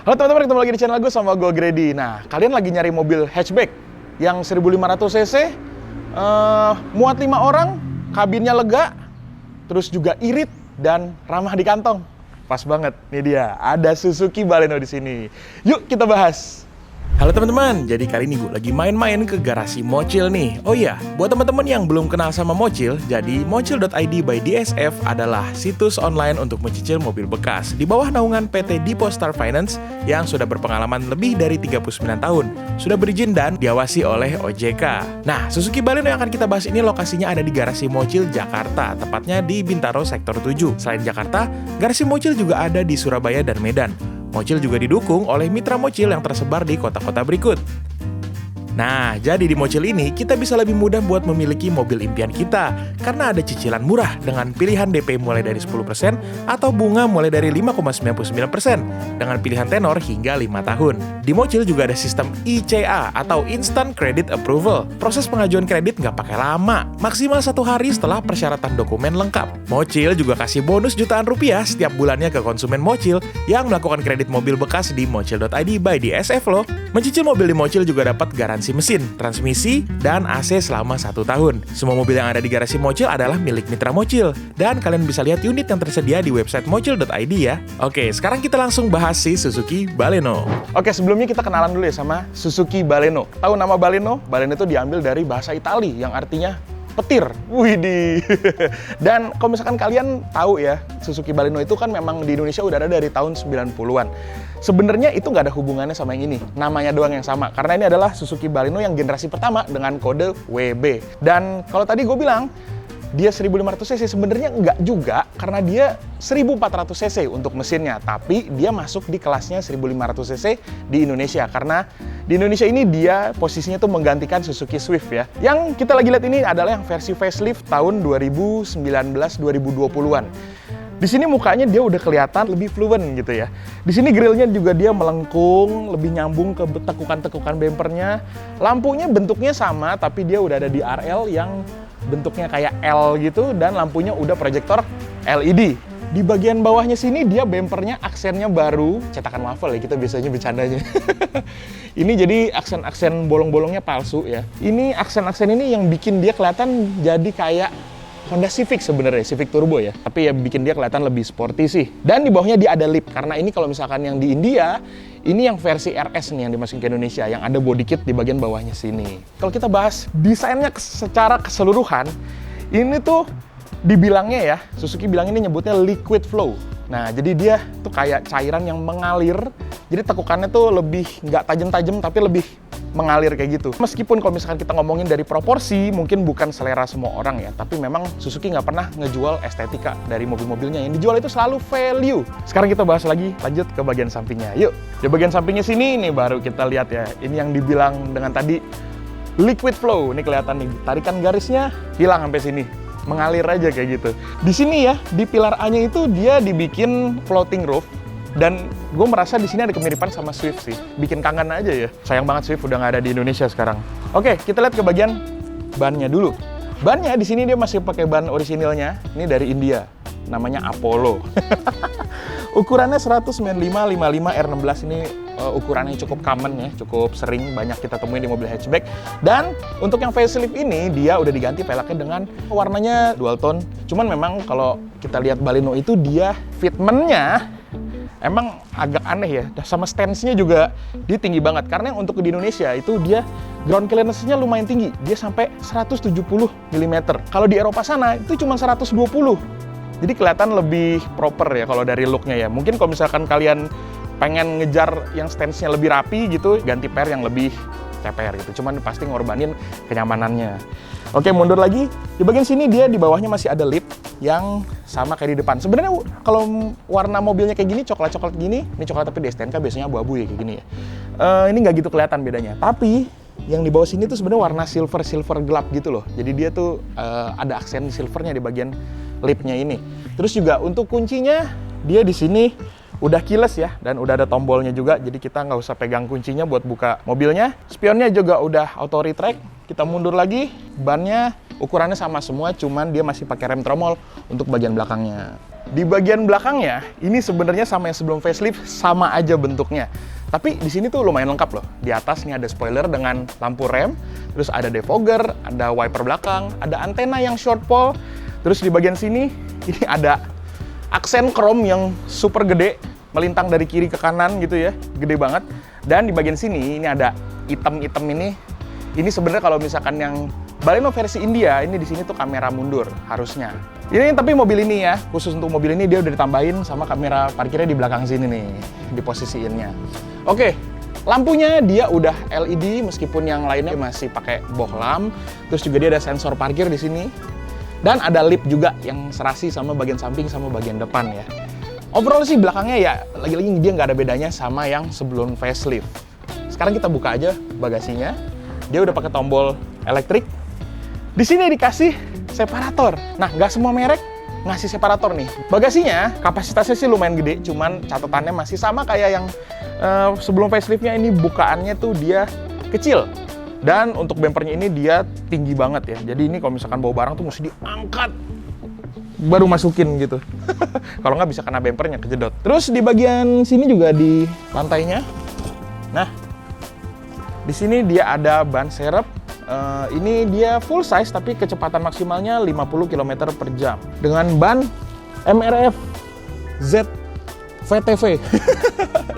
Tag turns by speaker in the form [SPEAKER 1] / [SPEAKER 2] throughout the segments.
[SPEAKER 1] Halo teman-teman, ketemu lagi di channel gue sama gue Grady. Nah, kalian lagi nyari mobil hatchback yang 1500 cc, muat 5 orang, kabinnya lega, terus juga irit dan ramah di kantong. Pas banget, nih dia, ada Suzuki Baleno di sini. Yuk kita bahas. Halo teman-teman, jadi kali ini gue lagi main-main ke garasi Mocil nih. Oh iya, buat teman-teman yang belum kenal sama Mocil, jadi Mocil.id by DSF adalah situs online untuk mencicil mobil bekas di bawah naungan PT Depo Star Finance yang sudah berpengalaman lebih dari 39 tahun, sudah berizin dan diawasi oleh OJK. Nah, Suzuki Baleno yang akan kita bahas ini lokasinya ada di garasi Mocil Jakarta, tepatnya di Bintaro Sektor 7. Selain Jakarta, garasi Mocil juga ada di Surabaya dan Medan. Mocil juga didukung oleh mitra Mocil yang tersebar di kota-kota berikut. Nah, jadi di Mocil ini kita bisa lebih mudah buat memiliki mobil impian kita karena ada cicilan murah dengan pilihan DP mulai dari 10% atau bunga mulai dari 5,99% dengan pilihan tenor hingga 5 tahun. Di Mocil juga ada sistem ICA atau Instant Credit Approval. Proses pengajuan kredit nggak pakai lama, maksimal 1 hari setelah persyaratan dokumen lengkap. Mocil juga kasih bonus jutaan rupiah setiap bulannya ke konsumen Mocil yang melakukan kredit mobil bekas di Mocil.id by DSF loh. Mencicil mobil di Mocil juga dapat garansi mesin, transmisi, dan AC selama 1 tahun. Semua mobil yang ada di garasi Mocil adalah milik mitra Mocil, dan kalian bisa lihat unit yang tersedia di website mocil.id ya. Oke, sekarang kita langsung bahas si Suzuki Baleno. Oke, sebelumnya kita kenalan dulu ya sama Suzuki Baleno. Tahu nama Baleno? Baleno itu diambil dari bahasa Itali yang artinya petir. Widih. Dan kalau misalkan kalian tahu ya, Suzuki Baleno itu kan memang di Indonesia udah ada dari tahun 90-an. Sebenarnya itu nggak ada hubungannya sama yang ini. Namanya doang yang sama. Karena ini adalah Suzuki Baleno yang generasi pertama dengan kode WB. Dan kalau tadi gue bilang, dia 1500 cc, sebenarnya enggak juga karena dia 1400 cc untuk mesinnya, tapi dia masuk di kelasnya 1500 cc di Indonesia karena di Indonesia ini dia posisinya tuh menggantikan Suzuki Swift ya. Yang kita lagi lihat ini adalah yang versi facelift tahun 2019-2020-an. Di sini mukanya dia udah kelihatan lebih fluent gitu ya. Di sini grillnya juga dia melengkung, lebih nyambung ke tekukan-tekukan bempernya. Lampunya bentuknya sama, tapi dia udah ada di RL yang bentuknya kayak L gitu, dan lampunya udah proyektor LED. Di bagian bawahnya sini dia bempernya aksennya baru, cetakan waffle ya kita biasanya bercandanya. Ini jadi aksen-aksen bolong-bolongnya palsu ya. Ini aksen-aksen ini yang bikin dia kelihatan jadi kayak Honda Civic sebenarnya, Civic Turbo ya. Tapi ya bikin dia kelihatan lebih sporty sih. Dan di bawahnya dia ada lip, karena ini kalau misalkan yang di India, ini yang versi RS nih yang dimasukin ke Indonesia, yang ada body kit di bagian bawahnya sini. Kalau kita bahas desainnya secara keseluruhan, ini tuh dibilangnya ya, Suzuki bilang ini nyebutnya liquid flow. Nah, jadi dia tuh kayak cairan yang mengalir, jadi tekukannya tuh lebih nggak tajam-tajam, tapi lebih mengalir kayak gitu. Meskipun kalau misalkan kita ngomongin dari proporsi, mungkin bukan selera semua orang ya, tapi memang Suzuki nggak pernah ngejual estetika dari mobil-mobilnya. Yang dijual itu selalu value. Sekarang kita bahas lagi, lanjut ke bagian sampingnya. Yuk, di bagian sampingnya sini, ini baru kita lihat ya. Ini yang dibilang dengan tadi liquid flow. Ini kelihatan nih, tarikan garisnya hilang sampai sini. Mengalir aja kayak gitu. Di sini ya, di pilar A-nya itu dia dibikin floating roof. Dan gue merasa di sini ada kemiripan sama Swift sih. Bikin kangen aja ya. Sayang banget Swift udah nggak ada di Indonesia sekarang. Oke, kita lihat ke bagian bannya dulu. Bannya di sini dia masih pakai ban orisinilnya. Ini dari India. Namanya Apollo. Ukurannya 195/55 R16 ini ukurannya cukup common ya, cukup sering banyak kita temuin di mobil hatchback. Dan untuk yang facelift ini dia udah diganti peleknya dengan warnanya dual tone. Cuman memang kalau kita lihat Baleno itu dia fitmentnya emang agak aneh ya, sama stance-nya juga dia tinggi banget. Karena yang untuk di Indonesia itu dia ground clearance-nya lumayan tinggi, dia sampai 170 mm. Kalau di Eropa sana itu cuma 120. Jadi kelihatan lebih proper ya kalau dari look-nya ya. Mungkin kalau misalkan kalian pengen ngejar yang stance-nya lebih rapi gitu, ganti per yang lebih ceper gitu. Cuman pasti ngorbanin kenyamanannya. Oke, mundur lagi. Di bagian sini dia di bawahnya masih ada lip yang sama kayak di depan. Sebenarnya kalau warna mobilnya kayak gini, coklat-coklat gini, ini coklat tapi di STNK biasanya abu-abu ya kayak gini ya. Ini nggak gitu kelihatan bedanya. Tapi yang di bawah sini tuh sebenarnya warna silver gelap gitu loh. Jadi dia tuh ada aksen silvernya di bagian lipnya ini. Terus juga untuk kuncinya dia di sini udah keyless ya, dan udah ada tombolnya juga, jadi kita nggak usah pegang kuncinya buat buka mobilnya. Spionnya juga udah auto retract. Kita mundur lagi, bannya ukurannya sama semua, cuman dia masih pakai rem tromol untuk bagian belakangnya. Di bagian belakangnya, ini sebenarnya sama yang sebelum facelift, sama aja bentuknya. Tapi di sini tuh lumayan lengkap loh. Di atas nih ada spoiler dengan lampu rem, terus ada defogger, ada wiper belakang, ada antena yang short pole. Terus di bagian sini, ini ada aksen chrome yang super gede, melintang dari kiri ke kanan gitu ya, gede banget. Dan di bagian sini, ini ada hitam-hitam ini. Ini sebenarnya kalau misalkan yang Baleno versi India, ini di sini tuh kamera mundur harusnya. Ini tapi mobil ini ya, khusus untuk mobil ini dia udah ditambahin sama kamera parkirnya di belakang sini nih, diposisiinnya. Oke, lampunya dia udah LED meskipun yang lainnya masih pakai bohlam. Terus juga dia ada sensor parkir di sini. Dan ada lip juga yang serasi sama bagian samping sama bagian depan ya. Overall sih belakangnya ya, lagi-lagi dia nggak ada bedanya sama yang sebelum facelift. Sekarang kita buka aja bagasinya. Dia udah pakai tombol elektrik. Di sini dikasih separator. Nah, nggak semua merek ngasih separator nih. Bagasinya kapasitasnya sih lumayan gede, cuman catatannya masih sama kayak yang sebelum faceliftnya. Ini bukaannya tuh dia kecil. Dan untuk bempernya ini dia tinggi banget ya. Jadi ini kalau misalkan bawa barang tuh mesti diangkat baru masukin gitu. Kalau nggak bisa kena bempernya kejedot. Terus di bagian sini juga di lantainya. Nah, di sini dia ada ban serep. Ini dia full size tapi kecepatan maksimalnya 50 km per jam dengan ban MRF Z VTV.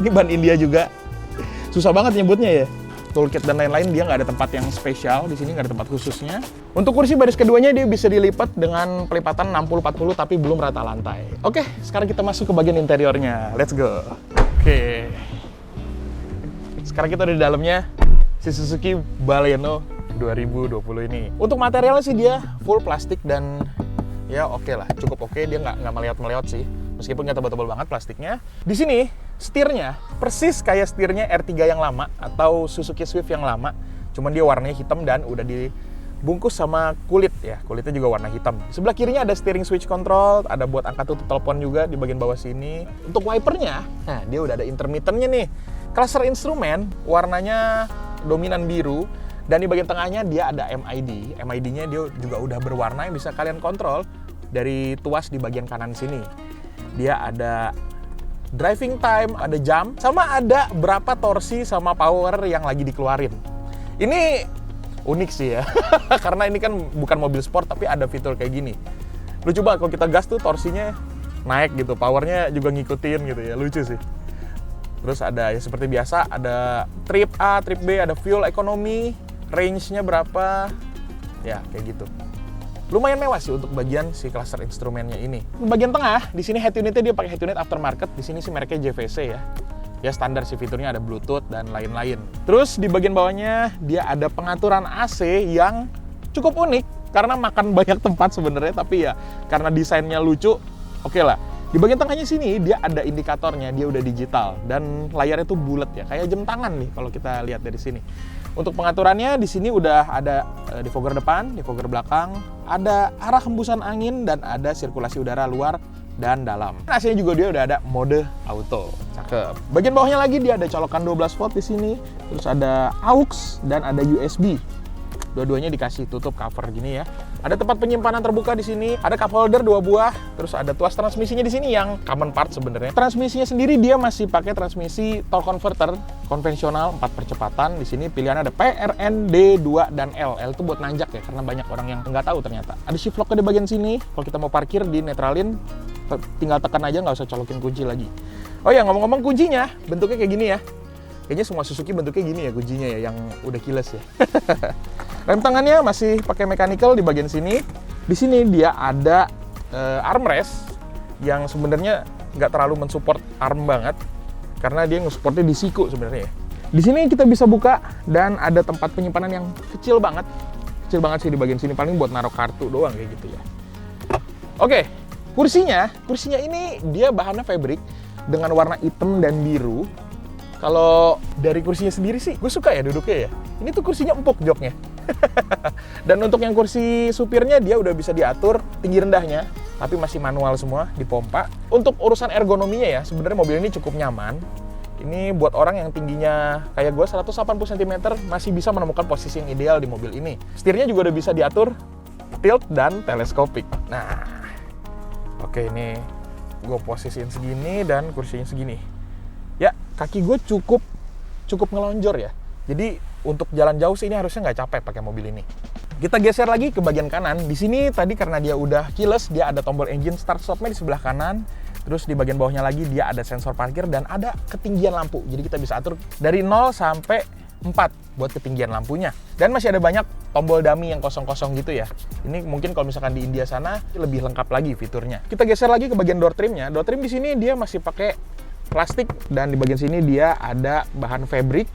[SPEAKER 1] Ini ban India juga. Susah banget nyebutnya ya. Toolkit dan lain-lain dia nggak ada tempat yang spesial di sini, nggak ada tempat khususnya. Untuk kursi baris keduanya dia bisa dilipat dengan pelipatan 60-40 tapi belum rata lantai. Oke, sekarang kita masuk ke bagian interiornya. Let's go. Oke. Sekarang kita udah di dalamnya si Suzuki Baleno 2020 ini. Untuk materialnya sih dia full plastik dan ya oke lah, cukup oke. Dia nggak meleot-meleot sih, meskipun nggak tebal-tebal banget plastiknya. Di sini setirnya persis kayak setirnya R3 yang lama atau Suzuki Swift yang lama, cuman dia warnanya hitam dan udah dibungkus sama kulit ya. Kulitnya juga warna hitam. Sebelah kirinya ada steering switch control, ada buat angkat tutup telepon juga di bagian bawah sini. Untuk wipernya, nah dia udah ada intermittennya nih. Cluster instrumen warnanya dominan biru. Dan di bagian tengahnya dia ada MID. MID-nya dia juga udah berwarna yang bisa kalian kontrol dari tuas di bagian kanan sini. Dia ada driving time, ada jam, sama ada berapa torsi sama power yang lagi dikeluarin. Ini unik sih ya, karena ini kan bukan mobil sport tapi ada fitur kayak gini. Lucu banget kalau kita gas tuh torsinya naik gitu, powernya juga ngikutin gitu ya, lucu sih. Terus ada ya seperti biasa, ada trip A, trip B, ada fuel economy, range-nya berapa, ya kayak gitu. Lumayan mewah sih untuk bagian si cluster instrumennya ini. Bagian tengah, di sini head unitnya dia pakai head unit aftermarket. Di sini sih mereknya JVC ya. Ya standar sih fiturnya ada Bluetooth dan lain-lain. Terus di bagian bawahnya dia ada pengaturan AC yang cukup unik karena makan banyak tempat sebenarnya, tapi ya karena desainnya lucu, oke lah. Di bagian tengahnya sini dia ada indikatornya, dia udah digital dan layarnya tuh bulat ya, kayak jam tangan nih kalau kita lihat dari sini. Untuk pengaturannya di sini udah ada defogger depan, defogger belakang, ada arah hembusan angin dan ada sirkulasi udara luar dan dalam. AC-nya juga dia udah ada mode auto. Cakep. Bagian bawahnya lagi dia ada colokan 12 volt di sini, terus ada aux dan ada USB. Dua-duanya dikasih tutup cover gini ya. Ada tempat penyimpanan terbuka di sini, ada cup holder 2 buah, terus ada tuas transmisinya di sini yang common part sebenarnya. Transmisinya sendiri dia masih pakai transmisi torque converter konvensional 4 percepatan. Di sini pilihan ada PRN, D2 dan L. L itu buat nanjak ya, karena banyak orang yang nggak tahu ternyata. Ada shift lock di bagian sini. Kalau kita mau parkir di netralin, tinggal tekan aja, nggak usah colokin kunci lagi. Oh ya, ngomong-ngomong kuncinya, bentuknya kayak gini ya. Kayaknya semua Suzuki bentuknya gini ya kuncinya ya, yang udah kiles ya. Rem tangannya masih pakai mechanical di bagian sini. Di sini dia ada armrest yang sebenarnya nggak terlalu mensupport arm banget karena dia nge-supportnya di siku sebenarnya. Di sini kita bisa buka dan ada tempat penyimpanan yang kecil banget sih di bagian sini, paling buat naruh kartu doang kayak gitu ya. Oke, kursinya ini dia bahannya fabric dengan warna hitam dan biru. Kalau dari kursinya sendiri sih, gue suka ya duduknya ya. Ini tuh kursinya empuk joknya. Dan untuk yang kursi supirnya dia udah bisa diatur tinggi rendahnya, tapi masih manual semua, dipompa. Untuk urusan ergonominya ya, sebenarnya mobil ini cukup nyaman. Ini buat orang yang tingginya kayak gue 180 cm masih bisa menemukan posisi yang ideal di mobil ini. Setirnya juga udah bisa diatur tilt dan teleskopik. Nah, oke, ini gue posisiin segini dan kursinya segini. Ya, kaki gue cukup ngelonjor ya. Jadi untuk jalan jauh sih ini harusnya nggak capek pakai mobil ini. Kita geser lagi ke bagian kanan. Di sini tadi karena dia udah keyless, dia ada tombol engine start stopnya di sebelah kanan. Terus di bagian bawahnya lagi dia ada sensor parkir dan ada ketinggian lampu. Jadi kita bisa atur dari 0 sampai 4 buat ketinggian lampunya. Dan masih ada banyak tombol dummy yang kosong-kosong gitu ya. Ini mungkin kalau misalkan di India sana lebih lengkap lagi fiturnya. Kita geser lagi ke bagian door trimnya. Door trim di sini dia masih pakai plastik dan di bagian sini dia ada bahan fabric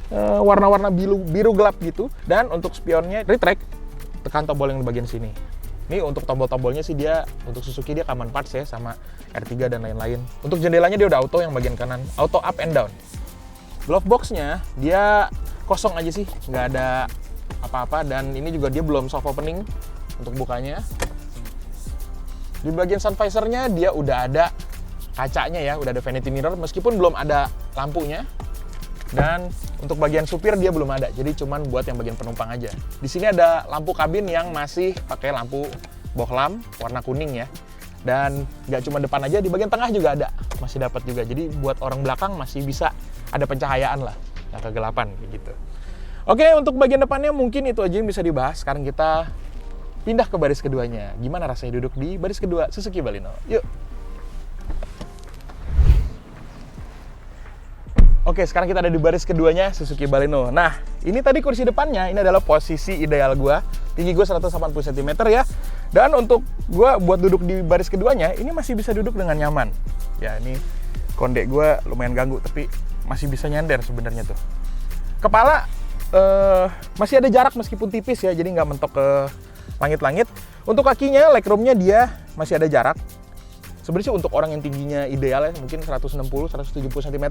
[SPEAKER 1] warna-warna biru gelap gitu. Dan untuk spionnya retract, tekan tombol yang di bagian sini. Ini untuk tombol-tombolnya sih dia untuk Suzuki dia common parts ya sama R3 dan lain-lain. Untuk jendelanya dia udah auto yang bagian kanan, auto up and down. Glove box-nya dia kosong aja sih, nggak ada apa-apa dan ini juga dia belum soft opening untuk bukanya. Di bagian sun visor-nya dia udah ada kacanya ya, udah ada vanity mirror meskipun belum ada lampunya. Dan untuk bagian supir dia belum ada, jadi cuman buat yang bagian penumpang aja. Di sini ada lampu kabin yang masih pakai lampu bohlam warna kuning ya. Dan nggak cuma depan aja, di bagian tengah juga ada, masih dapat juga. Jadi buat orang belakang masih bisa ada pencahayaan lah, nggak kegelapan kayak gitu. Oke, untuk bagian depannya mungkin itu aja yang bisa dibahas. Sekarang kita pindah ke baris keduanya. Gimana rasanya duduk di baris kedua Suzuki Baleno? Yuk! Oke, sekarang kita ada di baris keduanya Suzuki Baleno. Nah, ini tadi kursi depannya, ini adalah posisi ideal gue. Tinggi gue 180 cm ya. Dan untuk gue buat duduk di baris keduanya, ini masih bisa duduk dengan nyaman. Ya, ini kondek gue lumayan ganggu, tapi masih bisa nyender sebenarnya tuh. Kepala masih ada jarak meskipun tipis ya, jadi nggak mentok ke langit-langit. Untuk kakinya, legroomnya dia masih ada jarak. Sebenarnya untuk orang yang tingginya ideal ya, mungkin 160-170 cm,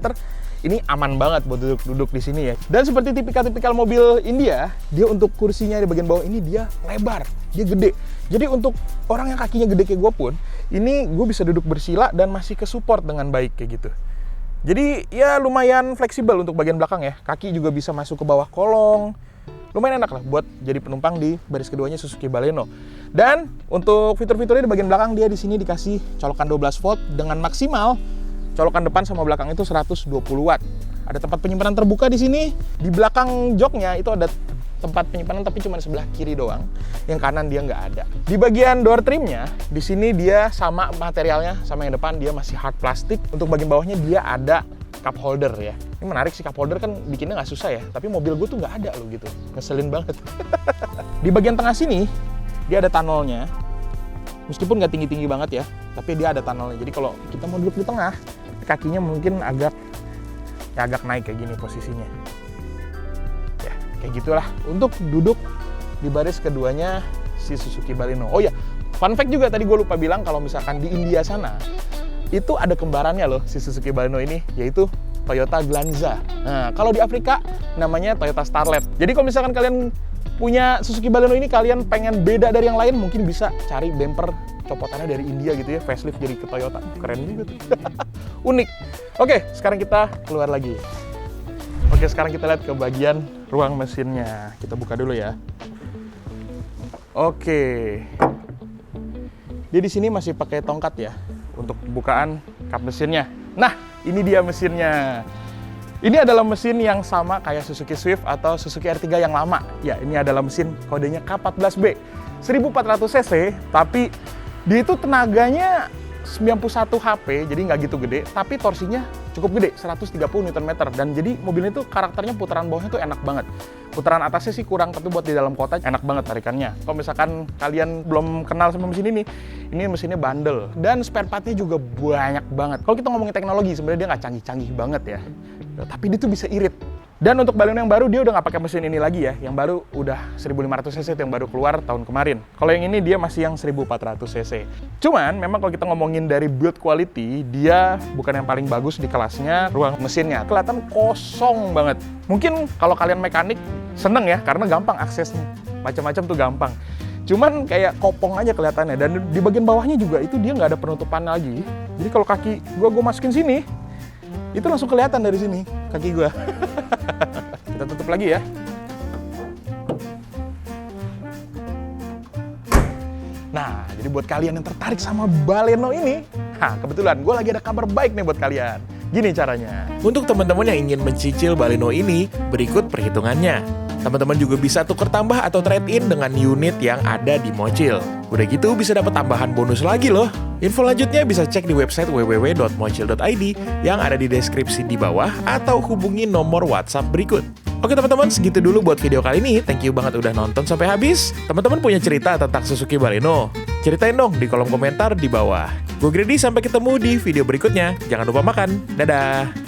[SPEAKER 1] ini aman banget buat duduk di sini ya. Dan seperti tipikal mobil India, dia untuk kursinya di bagian bawah ini dia lebar, dia gede. Jadi untuk orang yang kakinya gede kayak gue pun, ini gue bisa duduk bersila dan masih ke-support dengan baik kayak gitu. Jadi ya lumayan fleksibel untuk bagian belakang ya. Kaki juga bisa masuk ke bawah kolong. Lumayan enak lah buat jadi penumpang di baris keduanya Suzuki Baleno. Dan untuk fitur-fiturnya di bagian belakang dia di sini dikasih colokan 12 volt dengan maksimal colokan depan sama belakang itu 120 watt. Ada tempat penyimpanan terbuka di sini. Di belakang joknya itu ada tempat penyimpanan tapi cuma sebelah kiri doang. Yang kanan dia nggak ada. Di bagian door trimnya di sini dia sama materialnya sama yang depan, dia masih hard plastik. Untuk bagian bawahnya dia ada cup holder ya. Ini menarik sih, cup holder kan bikinnya nggak susah ya, tapi mobil gue tuh nggak ada loh gitu, ngeselin banget. Di bagian tengah sini dia ada tunnelnya, meskipun nggak tinggi-tinggi banget ya, tapi dia ada tunnelnya. Jadi kalau kita mau duduk di tengah, kakinya mungkin agak naik kayak gini posisinya. Ya kayak gitulah untuk duduk di baris keduanya si Suzuki Baleno. Oh ya, fun fact juga tadi gue lupa bilang kalau misalkan di India sana itu ada kembarannya loh si Suzuki Baleno ini, yaitu Toyota Glanza. Nah, kalau di Afrika namanya Toyota Starlet. Jadi kalau misalkan kalian punya Suzuki Baleno ini, kalian pengen beda dari yang lain, mungkin bisa cari bumper copotannya dari India gitu ya, facelift jadi ke Toyota. Keren juga tuh. Unik. Oke, sekarang kita keluar lagi. Oke, sekarang kita lihat ke bagian ruang mesinnya. Kita buka dulu ya. Oke. Dia di sini masih pakai tongkat ya untuk bukaan kap mesinnya. Nah, ini dia mesinnya. Ini adalah mesin yang sama kayak Suzuki Swift atau Suzuki R3 yang lama. Ya, ini adalah mesin kodenya K14B. 1400 cc, tapi dia itu tenaganya 91 HP, jadi nggak gitu gede, tapi torsinya cukup gede, 130 Nm. Dan jadi mobil itu karakternya putaran bawahnya tuh enak banget. Putaran atasnya sih kurang, tapi buat di dalam kota enak banget tarikannya. Kalau misalkan kalian belum kenal sama mesin ini mesinnya bandel. Dan spare part-nya juga banyak banget. Kalau kita ngomongin teknologi, sebenarnya dia nggak canggih-canggih banget ya. Tapi dia tuh bisa irit. Dan untuk Baleno yang baru, dia udah nggak pakai mesin ini lagi ya. Yang baru udah 1500 cc yang baru keluar tahun kemarin. Kalau yang ini dia masih yang 1400 cc. Cuman memang kalau kita ngomongin dari build quality, dia bukan yang paling bagus di kelasnya. Ruang mesinnya kelihatan kosong banget. Mungkin kalau kalian mekanik seneng ya, karena gampang aksesnya. Macam-macam tuh gampang. Cuman kayak kopong aja kelihatannya. Dan di bagian bawahnya juga itu dia nggak ada penutupan lagi. Jadi kalau kaki gua masukin sini, itu langsung kelihatan dari sini kaki gua. Kita tutup lagi ya. Nah, jadi buat kalian yang tertarik sama Baleno ini, Hah, kebetulan gue lagi ada kabar baik nih buat kalian. Gini caranya.
[SPEAKER 2] Untuk teman-teman yang ingin mencicil Baleno ini, berikut perhitungannya. Teman-teman juga bisa tuker tambah atau trade-in dengan unit yang ada di Mocil. Udah gitu bisa dapat tambahan bonus lagi loh. Info lanjutnya bisa cek di website www.mocil.id yang ada di deskripsi di bawah atau hubungi nomor WhatsApp berikut. Oke teman-teman, segitu dulu buat video kali ini. Thank you banget udah nonton sampai habis. Teman-teman punya cerita tentang Suzuki Baleno? Ceritain dong di kolom komentar di bawah. Gue Grady, sampai ketemu di video berikutnya. Jangan lupa makan. Dadah!